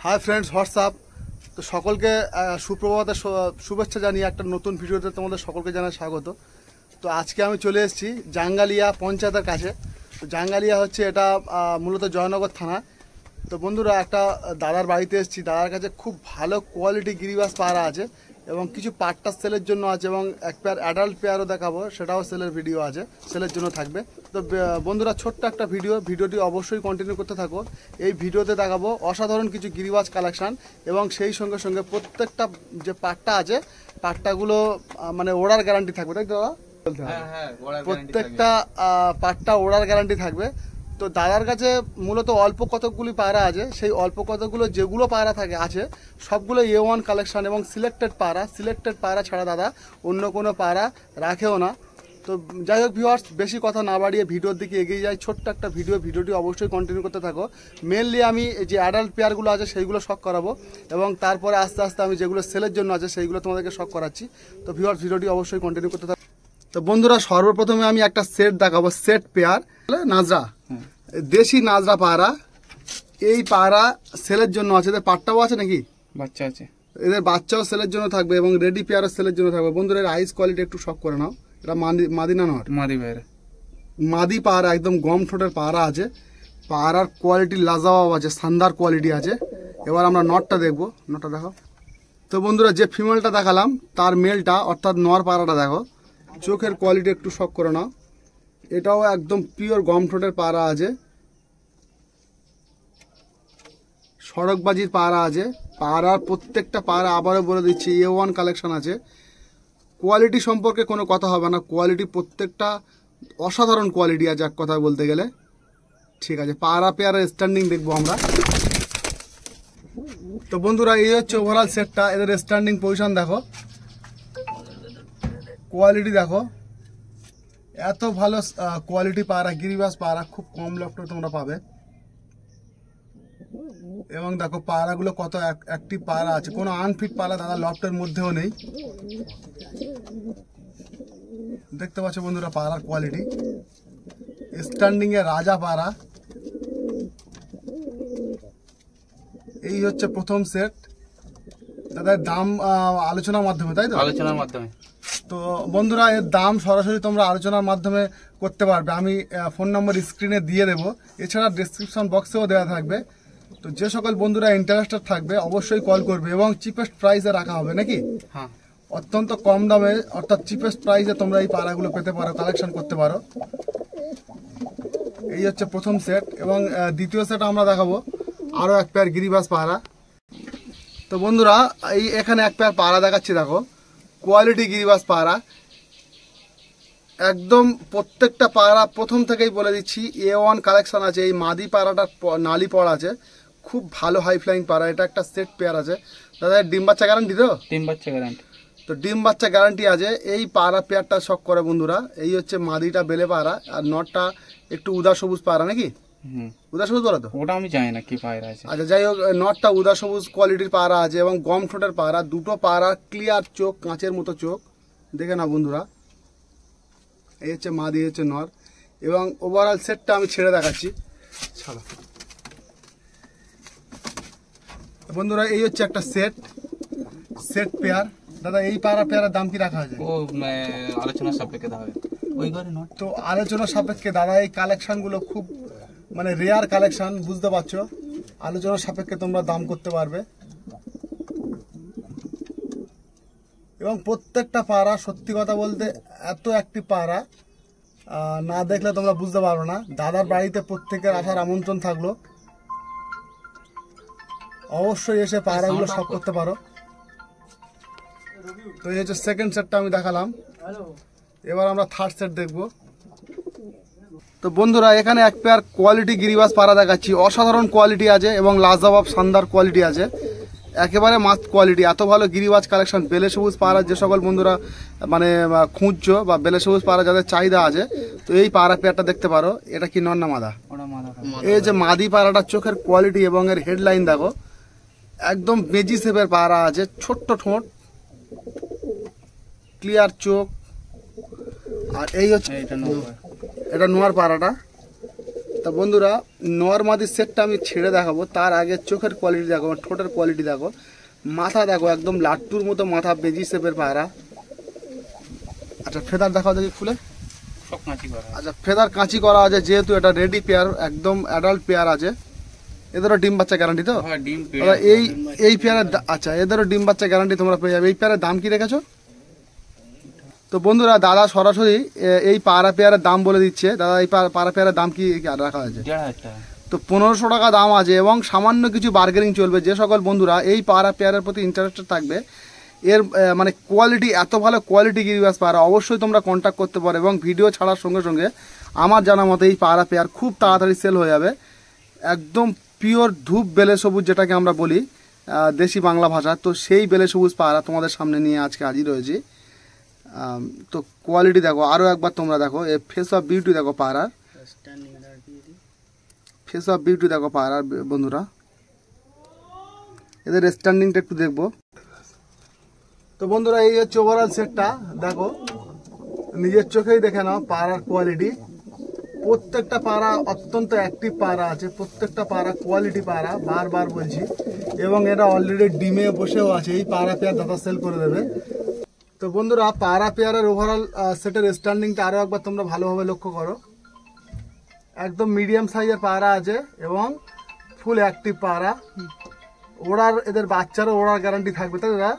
Hi friends, WhatsApp. তো সকলকে সুপ্রভাতের শুভেচ্ছা জানিয়ে একটা নতুন ভিডিওতে তোমাদের সকলকে জানাই স্বাগত। তো আজকে আমি চলে এসেছি জাঙ্গালিয়া পঞ্চায়েতের কাছে। তো জাঙ্গালিয়া হচ্ছে এটা মূলত জয়নগর থানা। তো বন্ধুরা, একটা দাদার বাড়িতে এসেছি। দাদার কাছে খুব ভালো কোয়ালিটি গিরিবাস পায়রা আছে এবং কিছু পাট্টা সেলের জন্য আছে এবং এক পেয়ার অ্যাডাল্ট পেয়ারও দেখাবো, সেটাও সেলের ভিডিও আছে, সেলের জন্য থাকবে। তো বন্ধুরা, ছোট্ট একটা ভিডিওটি অবশ্যই কন্টিনিউ করতে থাকো। এই ভিডিওতে দেখাবো অসাধারণ কিছু গিরিবাজ কালেকশান এবং সেই সঙ্গে সঙ্গে প্রত্যেকটা যে পাট্টা আছে, পাট্টাগুলো মানে ওড়ার গ্যারান্টি থাকবে, তাই তো? প্রত্যেকটা পাট্টা ওড়ার গ্যারান্টি থাকবে। তো দাদার কাছে মূলত অল্প কতকগুলি পায়রা আছে, সেই অল্প কতগুলো যেগুলো পায়রা থাকে আছে সবগুলো A1 কালেকশান এবং সিলেক্টেড পায়রা ছাড়া দাদা অন্য কোনো পায়রা রাখেও না। তো যাই হোক ভিউয়ার্স, বেশি কথা না বাড়িয়ে ভিডিওর দিকে এগিয়ে যাই। ছোট্ট একটা ভিডিওটি অবশ্যই কন্টিনিউ করতে থাকো। মেনলি আমি যে অ্যাডাল্ট পেয়ারগুলো আছে সেইগুলো শখ করাবো এবং তারপরে আস্তে আস্তে আমি যেগুলো সেলের জন্য আছে সেইগুলো তোমাদেরকে শখ করাচ্ছি। তো ভিউয়ার্স, ভিডিওটি অবশ্যই কন্টিনিউ করতে থাকো। তো বন্ধুরা, সর্বপ্রথমে আমি একটা সেট দেখাবো, সেট পেয়ার নাজরা, দেশি নাজরা পায়রা। এই পায়রা সেলের জন্য আছে। এদের পাট্টাও আছে নাকি? বাচ্চা আছে। এদের বাচ্চাও সেলের জন্য থাকবে এবং রেডি পেয়ারও সেলের জন্য থাকবে। বন্ধুরা, এর আইস কোয়ালিটি একটু শখ করে নাও। এটা মাদিনা নট, মাদি পায়রা, একদম গম ঠোঁটের পায়রা আছে। পায়রার কোয়ালিটি লাজবাব আছে, শানদার কোয়ালিটি আছে। এবার আমরা নটটা দেখবো। নটটা দেখো। তো বন্ধুরা, যে ফিমেলটা দেখালাম তার মেলটা অর্থাৎ নর পায়রাটা দেখো, চোখের কোয়ালিটি একটু শখ করে নাও। এটাও একদম পিওর গম ঠোঁটের পায়রা আছে, সড়কবাজির পায়রা আছে। পায়রার প্রত্যেকটা পায়রা আবারও বলে দিচ্ছি A1 কালেকশন আছে। কোয়ালিটি সম্পর্কে কোনো কথা হবে না, কোয়ালিটি প্রত্যেকটা অসাধারণ কোয়ালিটি আছে এক কথায় বলতে গেলে। ঠিক আছে, পায়রা পেয়ারের স্ট্যান্ডিং দেখবো আমরা। তো বন্ধুরা, এই হচ্ছে ওভারঅল সেটটা। এদের স্ট্যান্ডিং পজিশন দেখো, কোয়ালিটি দেখো। এত ভালো কোয়ালিটি পায়রা, গিরিবাস পায়রা খুব কম লফটে তোমরা পাবে। এবং দেখো পায়রাগুলো কত অ্যাক্টিভ পায়রা আছে, কোনো আনফিট পায়রা দাদা লফটের মধ্যেও নেই। দেখতে পাচ্ছ বন্ধুরা পায়রার কোয়ালিটি। স্ট্যান্ডিং এ রাজা পায়রা। এই হচ্ছে প্রথম সেট। দাদা দাম আলোচনার মাধ্যমে, তাই তো? আলোচনার মাধ্যমে। তো বন্ধুরা, এর দাম সরাসরি তোমরা আলোচনার মাধ্যমে করতে পারবে। আমি ফোন নম্বর স্ক্রিনে দিয়ে দেবো, এছাড়া ডিসক্রিপশন বক্সেও দেওয়া থাকবে। তো যে সকল বন্ধুরা ইন্টারেস্টেড থাকবে অবশ্যই কল করবে এবং চিপেস্ট প্রাইসে রাখা হবে নাকি? হ্যাঁ, অত্যন্ত কম দামে অর্থাৎ চিপেস্ট প্রাইসে তোমরা এই পায়রাগুলো পেতে পারো, কালেকশন করতে পারো। এই হচ্ছে প্রথম সেট এবং দ্বিতীয় সেট আমরা দেখাবো আরও এক পেয়ার গিরিবাস পায়রা। তো বন্ধুরা, এই এখানে এক পেয়ার পায়রা দেখাচ্ছি, দেখো কোয়ালিটি গিরিবাস পায়রা। একদম প্রত্যেকটা পায়রা প্রথম থেকেই বলে দিচ্ছি A1 কালেকশন আছে। এই মাদি পায়রাটার নালি পড়া আছে, খুব ভালো হাই ফ্লাইং পায়রা। এটা একটা সেট পেয়ার আছে। দাদা ডিম বাচ্চা গ্যারান্টি তো? ডিম বাচ্চা গ্যারান্টি। তো ডিম বাচ্চা গ্যারান্টি আছে। এই পায়রা পেয়ারটা শখ করে বন্ধুরা। এই হচ্ছে মাদিটা বেলে পায়রা আর নটটা একটু উদা সবুজ পায়রা নাকি? উদা সবুজ বলো তো? ওটা আমি জানি না কি পায়রা আছে। আচ্ছা, যাই হোক, নটটা উদা সবুজ কোয়ালিটির পায়রা আছে এবং গম ঠোঁটের পায়রা। দুটো পায়রা ক্লিয়ার চোখ, কাঁচের মতো চোখ, দেখে না বন্ধুরা। এই হচ্ছে মাদি, হচ্ছে নর এবং ওভারঅল সেটটা আমি ছেড়ে দেখাচ্ছি। ছাড়ো বন্ধুরা, এই হচ্ছে একটা সেট পেয়ার। দাদা এই পেয়ারের দাম কি রাখা আছে? ও আলোচনার সাপেক্ষে দেওয়া হবে। ওই ঘরে নট। তো আলোচনার সাপেক্ষে দাদা এই কালেকশনগুলো খুব মানে রেয়ার কালেকশন, বুঝতে পারছো। আলোচনার সাপেক্ষে তোমরা দাম করতে পারবে এবং প্রত্যেকটা পায়রা সত্যি কথা বলতে এত অ্যাক্টিভ পায়রা, না দেখলে তোমরা বুঝতে পারবে না। দাদার বাড়িতে প্রত্যেকের আসার আমন্ত্রণ থাকলো, অবশ্যই এসে পায়রাগুলো শখ করতে পারো। তো এই হচ্ছে সেকেন্ড সেটটা আমি দেখালাম। এবার আমরা থার্ড সেট দেখবো। তো বন্ধুরা, এখানে এক পেয়ার কোয়ালিটি গিরিবাস পায়রা দেখাচ্ছি। অসাধারণ কোয়ালিটি আছে এবং লাজবাব শানদার কোয়ালিটি আছে, একেবারে মাস্ট কোয়ালিটি। এত ভালো গিরিবাজ কালেকশন, বেলে সবুজ পায়রা যে সকল বন্ধুরা মানে খুঁজছো বা বেলে সবুজ পায়রা যাদের চাহিদা আছে, তো এই পায়রা পেয়ারটা দেখতে পারো। এটা কি নর না মাদা? এই যে মাদি পায়রাটার চোখের কোয়ালিটি এবং এর হেডলাইন দেখো, একদম বেজি শেপের পায়রা আছে। ছোট্ট ঠোঁট, ক্লিয়ার চোখ। আর এই হচ্ছে এটা নোয়ার পায়রাটা। তা বন্ধুরা নর মাদির সেটটা আমি ছেড়ে দেখাবো, তার আগে চোখের কোয়ালিটি দেখো, ঠোঁটের কোয়ালিটি দেখো, মাথা দেখো একদম লাট্টুর মতো মাথা, বেজি শেপের পায়রা। আচ্ছা ফেদার দেখাও দেখি খুলে। সব কাঁচি করা আছে। আচ্ছা ফেদার কাঁচি করা আছে, যেহেতু এটা রেডি পেয়ার, একদম অ্যাডাল্ট পেয়ার আছে। এদেরও ডিম বাচ্চা গ্যারান্টি তো? হ্যাঁ ডিম দাদা এই পেয়ারের আচ্ছা এদেরও ডিম বাচ্চা গ্যারান্টি তোমরা পেয়ে যাবে। এই পেয়ারের দাম কি রেখেছো? তো বন্ধুরা দাদা সরাসরি এই পায়রা পেয়ারের দাম বলে দিচ্ছে। দাদা এই পায়রা পেয়ারের দাম কি রাখা হয়েছে? 1500 টাকা। তো 1500 টাকা দাম আছে এবং সামান্য কিছু বার্গেনিং চলবে। যে সকল বন্ধুরা এই পায়রা পেয়ারের প্রতি ইন্টারেস্টেড থাকবে, এর মানে কোয়ালিটি এত ভালো কোয়ালিটি গিরিবাস পায়রা, অবশ্যই তোমরা কন্ট্যাক্ট করতে পারো। এবং ভিডিও ছাড়ার সঙ্গে সঙ্গে আমার জানা মতে এই পায়রা পেয়ার খুব তাড়াতাড়ি সেল হয়ে যাবে। একদম পিওর ধূপ বেলে সবুজ, যেটাকে আমরা বলি দেশি বাংলা ভাষা, তো সেই বেলে সবুজ পায়রা তোমাদের সামনে নিয়ে আজকে হাজির হয়েছি। তো কোয়ালিটি দেখো, আরও একবার তোমরা দেখো, এ ফেস অফ বিউটি দেখো পায়রার, ফেস অফ বিউটি দেখো পায়রার বন্ধুরা। এদের স্ট্যান্ডিংটা একটু দেখবো। তো বন্ধুরা এই হচ্ছে ওভারঅল সেটটা, দেখো নিজের চোখেই দেখে নাও পায়রার কোয়ালিটি। প্রত্যেকটা পায়রা অত্যন্ত অ্যাক্টিভ পায়রা আছে, প্রত্যেকটা পায়রা কোয়ালিটি পায়রা, বারবার বলছি। এবং এটা অলরেডি ডিমে বসেও আছে। এই পায়রা পেয়ার দাদা সেল করে দেবে। তো বন্ধুরা পায়রা পেয়ারের ওভারঅল সেটের স্ট্যান্ডিংটা আরও একবার তোমরা ভালোভাবে লক্ষ্য করো। একদম মিডিয়াম সাইজের পায়রা আছে এবং ফুল অ্যাক্টিভ পায়রা। ওড়ার এদের বাচ্চারও ওড়ার গ্যারান্টি থাকবে, তাই দাদা?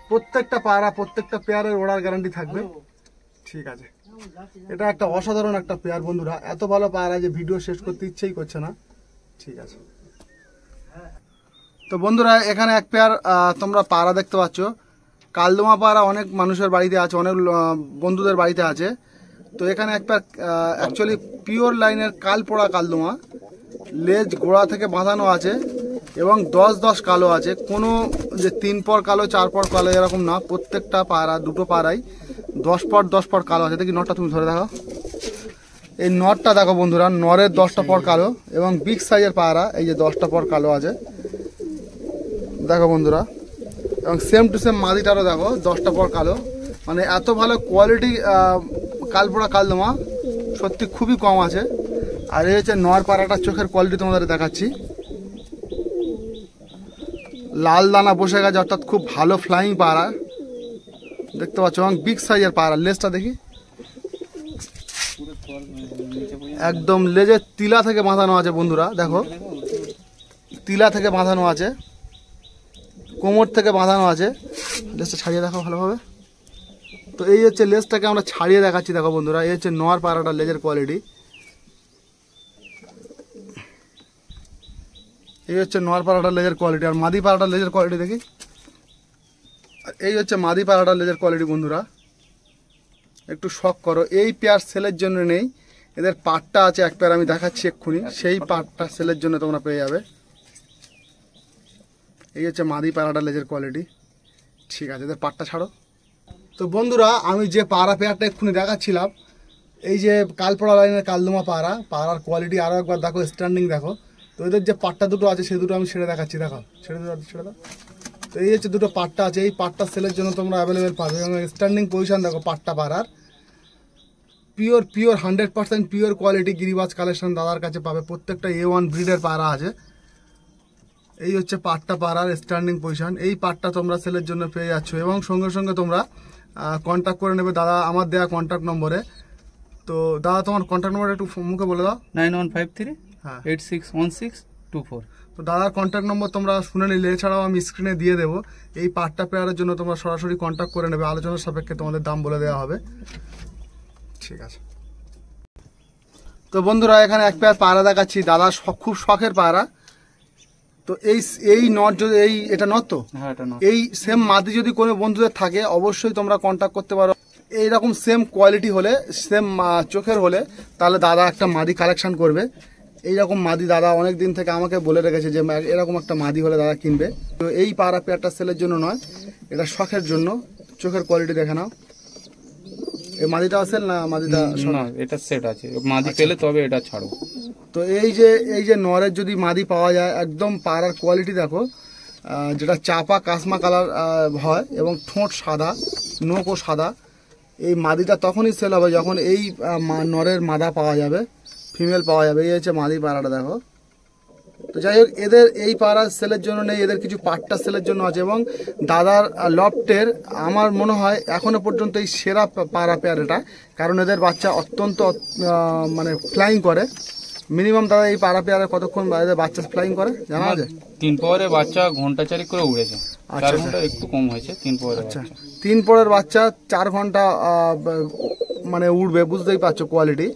প্রত্যেকটা পায়রা প্রত্যেকটা পেয়ারের ওড়ার গ্যারান্টি থাকবে। ঠিক আছে, এটা একটা অসাধারণ একটা পেয়ার বন্ধুরা। এত ভালো পায়রা যে ভিডিও শেষ করতে ইচ্ছেই করছে না। ঠিক আছে, তো বন্ধুরা এখানে এক পেয়ার তোমরা পায়রা দেখতে পাচ্ছ। কালদমা পায়রা অনেক মানুষের বাড়িতে আছে, অনেক বন্ধুদের বাড়িতে আছে। তো এখানে একটা অ্যাকচুয়ালি পিওর লাইনের কাল পোড়া কালদমা, লেজ গোড়া থেকে বাঁধানো আছে এবং 10-10 কালো আছে। কোনো যে 3 পর কালো 4 পর কালো এরকম না, প্রত্যেকটা পায়রা, দুটো পায়রাই 10 পর কালো আছে। দেখি নটটা তুমি ধরে দেখো, এই নটটা দেখো বন্ধুরা, নরের 10টা পর কালো এবং বিগ সাইজের পায়রা, এই যে 10টা পর কালো আছে দেখো বন্ধুরা। এবং সেম টু সেম মাদিটারও দেখো 10টা পর কালো। মানে এত ভালো কোয়ালিটি কালপোড়া কালদমা সত্যি খুবই কম আছে। আর এই হচ্ছে নর পাড়াটার চোখের কোয়ালিটি তোমাদের দেখাচ্ছি। লাল দানা বসে গেছে, অর্থাৎ খুব ভালো ফ্লাইং পাড়া দেখতে পাচ্ছ। এবং বিগ সাইজের পাড়া, লেজটা দেখি, একদম লেজের তিলা থেকে বাঁধানো আছে বন্ধুরা। দেখো তিলা থেকে বাঁধানো আছে, কোমর থেকে বাঁধানো আছে। লেজটা ছাড়িয়ে দেখো ভালোভাবে। তো এই হচ্ছে লেজটাকে আমরা ছাড়িয়ে দেখাচ্ছি, দেখো বন্ধুরা। এই হচ্ছে নর পাড়াটার লেজের কোয়ালিটি। এই হচ্ছে নর পাড়াটার লেজের কোয়ালিটি। আর মাদি পাড়াটার লেজের কোয়ালিটি দেখি, এই হচ্ছে মাদি পাড়াটার লেজের কোয়ালিটি বন্ধুরা। একটু শখ করো। এই পেয়ার সেলের জন্য নেই, এদের পাটটা আছে এক পেয়ার, আমি দেখাচ্ছি এক্ষুনি। সেই পাটটা সেলের জন্য তোমরা পেয়ে যাবে। এই হচ্ছে মাদি পাড়াটার লেজের কোয়ালিটি। ঠিক আছে, এদের পাটটা ছাড়ো। তো বন্ধুরা আমি যে পাড়া পেয়ারটা এক্ষুনি দেখাচ্ছিলাম, এই যে কালপড়া লাইনের কালদমা পাড়া, পাড়ার কোয়ালিটি আরও একবার দেখো, স্ট্যান্ডিং দেখো। তো এদের যে পাটটা দুটো আছে সেই দুটো আমি ছেড়ে দেখাচ্ছি, দেখো ছেড়ে দাও। তো এই হচ্ছে দুটো পাটটা আছে, এই পাটটা সেলের জন্য তোমরা অ্যাভেলেবেল পাবে। এবং স্ট্যান্ডিং পজিশন দেখো পাটটা পাড়ার, পিওর 100% পিওর কোয়ালিটি গিরিবাজ কালেকশন দাদার কাছে পাবে। প্রত্যেকটা A1 ব্রিডের পাড়া আছে। এই হচ্ছে পাটটা পাড়ার স্ট্যান্ডিং পজিশন। এই পাটটা তোমরা সেলের জন্য পেয়ে যাচ্ছ এবং সঙ্গে সঙ্গে তোমরা কন্ট্যাক্ট করে নেবে দাদা আমার দেওয়া কন্ট্যাক্ট নম্বরে। তো দাদা তোমার কন্ট্যাক্ট নম্বরটা একটু মুখে বলে দাও। 9153 হ্যাঁ 861624। তো দাদার কন্ট্যাক্ট নম্বর তোমরা শুনে নিলে, এছাড়াও আমি স্ক্রিনে দিয়ে দেবো। এই পাটটা পেয়ারের জন্য তোমরা সরাসরি কন্ট্যাক্ট করে নেবে, আলোচনার সাপেক্ষে তোমাদের দাম বলে দেওয়া হবে। ঠিক আছে, তো বন্ধুরা এখানে এক পেয়ার পায়রা দেখাচ্ছি দাদা, খুব শখের পায়রা। তো এই নট যদি এটা নট তো হ্যাঁ এটা নট। এই সেম মাদি যদি কোনো বন্ধুদের থাকে অবশ্যই তোমরা কন্ট্যাক্ট করতে পারো। এইরকম সেম কোয়ালিটি হলে, সেম চোখের হলে, তাহলে দাদা একটা মাদি কালেকশন করবে। এইরকম মাদি দাদা অনেক দিন থেকে আমাকে বলে রেখেছে যে এরকম একটা মাদি হলে দাদা কিনবে। তো এই পায়রা পেয়ারটা সেলের জন্য নয়, এটা শখের জন্য। চোখের কোয়ালিটি দেখে নাও। এই মাদিটা সেল না মাদিটা? না এটা সেট আছে, মাদি পেলে তবে এটা ছাড়ো। তো এই যে নরের যদি মাদি পাওয়া যায়, একদম পায়রার কোয়ালিটি দেখো, যেটা চাপা কাসমা কালার হয় এবং ঠোঁট সাদা, নোকও সাদা। এই মাদিটা তখনই সেল হবে যখন এই নরের মাদা পাওয়া যাবে। ফিমেল পাওয়া যাবে। এই হচ্ছে মাদি পায়রাটা দেখো। তো যাই হোক, এদের এই পায়রা সেলের জন্য নেই, এদের কিছু পাট্টা সেলের জন্য আছে। এবং দাদার লফটের আমার মনে হয় এখনো পর্যন্ত এই সেরা পায়রা পেয়ার এটা, কারণ এদের বাচ্চা অত্যন্ত মানে ফ্লাইং করে। মিনিমাম দাদা এই পায়রা পেয়ারে কতক্ষণ এদের বাচ্চা ফ্লাইং করে জানা আছে? 3 পরে বাচ্চা ঘন্টা 4 করে উড়েছে। আচ্ছা, 4 ঘন্টা একটু কম হয়েছে 3 পরে। আচ্ছা, 3 পরের বাচ্চা 4 ঘন্টা মানে উড়বে, বুঝতেই পারছো কোয়ালিটি।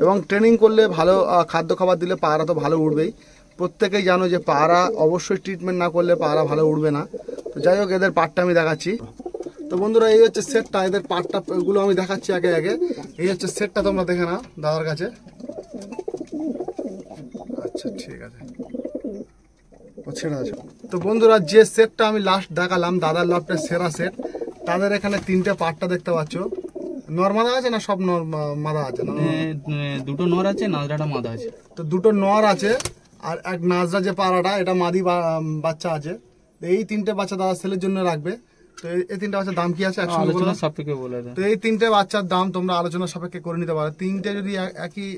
এবং ট্রেনিং করলে ভালো খাদ্য খাবার দিলে পায়রা তো ভালো উড়বেই। প্রত্যেকেই জানো যে পায়রা অবশ্যই ট্রিটমেন্ট না করলে পায়রা ভালো উড়বে না। তো যাই হোক, এদের পাটটা আমি দেখাচ্ছি। তো বন্ধুরা, এই হচ্ছে সেটটা, এদের পাটটা গুলো আমি দেখাচ্ছি একে একে। এই হচ্ছে সেটটা, তোমরা দেখে নাও দাদার কাছে। আচ্ছা ঠিক আছে, ছেড়ে আছে। তো বন্ধুরা, যে সেটটা আমি লাস্ট দেখালাম দাদার লফটের সেরা সেট, তাদের এখানে 3টে পাটটা দেখতে পাচ্ছ। নর মাদা আছে না সব নর মাদা আছে? দুটো নর আছে, নাজরাটা মাদা আছে। তো দুটো নর আছে আর এক নাজরা যে পাড়াটা, এটা মাদি বাচ্চা আছে। এই 3টে বাচ্চা দাদা সেলের জন্য রাখবে। তো এই 3টে বাচ্চার দাম কি আছে আলোচনা সাপেক্ষে বলে দেয়। তো এই 3টে বাচ্চার দাম তোমরা আলোচনা সাপেক্ষে করে নিতে পারো। 3টে যদি একই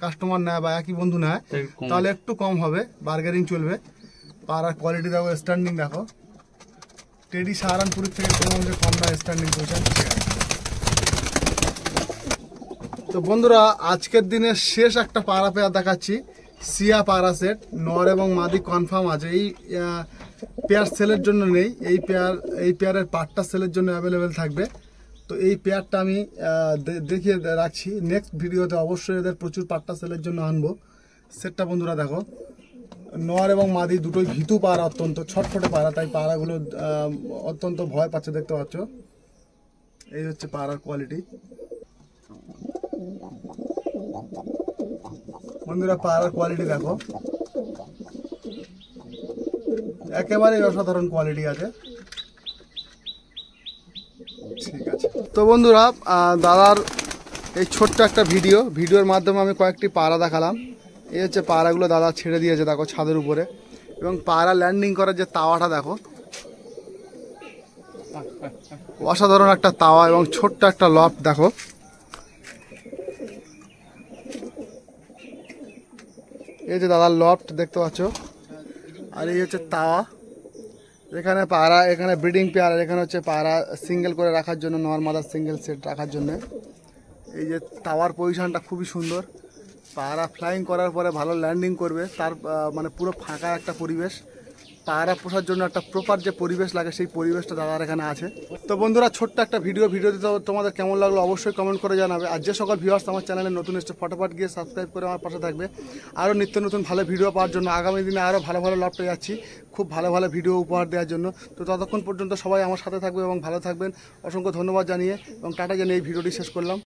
কাস্টমার নেয় বা একই বন্ধু নেয় তাহলে একটু কম হবে, বার্গেনিং চলবে। পাড়ার কোয়ালিটি দেখো, স্ট্যান্ডিং দেখো। টেডি সাহারানপুরের থেকে কম দাম স্ট্যান্ডিং করছেন। তো বন্ধুরা, আজকের দিনের শেষ একটা পায়রা পেয়ার দেখাচ্ছি, সিয়া পায়রা সেট। নর এবং মাদি কনফার্ম আছে। এই পেয়ার সেলের জন্য নেই, এই পেয়ারের পাটটা সেলের জন্য অ্যাভেলেবেল থাকবে। তো এই পেয়ারটা আমি দেখিয়ে রাখছি। নেক্সট ভিডিওতে অবশ্যই এদের প্রচুর পাটটা সেলের জন্য আনবো। সেটটা বন্ধুরা দেখো, নর এবং মাদি দুটোই ভীতু পায়রা, অত্যন্ত ছটফটে পায়রা, তাই পায়রাগুলো অত্যন্ত ভয় পাচ্ছে, দেখতে পাচ্ছ। এই হচ্ছে পায়রার কোয়ালিটি। বন্ধুরা, পায়রার কোয়ালিটি দেখো, একেবারেই অসাধারণ কোয়ালিটি আছে। ঠিক আছে। তো বন্ধুরা, দাদার এই ছোট্ট একটা ভিডিওর মাধ্যমে আমি কয়েকটি পায়রা দেখালাম। এই হচ্ছে পায়রাগুলো দাদা ছেড়ে দিয়েছে দেখো ছাদের উপরে। এবং পায়রা ল্যান্ডিং করার যে তাওয়াটা দেখো, অসাধারণ একটা তাওয়া এবং ছোট্ট একটা লফট দেখো। এই যে দাদার লফট দেখতে পাচ্ছ, আর এই হচ্ছে তাওয়া। এখানে পায়রা, এখানে ব্রিডিং পেয়ার, এখানে হচ্ছে পায়রা সিঙ্গেল করে রাখার জন্য, নর মাদার সিঙ্গেল সেট রাখার জন্য। এই যে তাওয়ার পজিশনটা খুবই সুন্দর। পায়রা ফ্লাইং করার পরে ভালো ল্যান্ডিং করবে, তার মানে পুরো ফাঁকা একটা পরিবেশ। পায়রা পোষার জন্য একটা প্রপার যে পরিবেশ লাগে, সেই পরিবেশটা দাদার এখানে আছে। তো বন্ধুরা, ছোট্ট একটা ভিডিওতে তোমাদের কেমন লাগলো অবশ্যই কমেন্ট করে জানাবে। আর যে সকল ভিউয়ার্স আমার চ্যানেলে নতুন এসে ফটাফট গিয়ে সাবস্ক্রাইব করে আমার পাশে থাকবে। আরও নিত্য নতুন ভালো ভিডিও পাওয়ার জন্য, আগামী দিনে আরও ভালো ভালো লফটে যাচ্ছি, খুব ভালো ভালো ভিডিও উপহার দেওয়ার জন্য। তো ততক্ষণ পর্যন্ত সবাই আমার সাথে থাকবে এবং ভালো থাকবেন। অসংখ্য ধন্যবাদ জানিয়ে এবং টাটা জানিয়ে এই ভিডিওটি শেষ করলাম।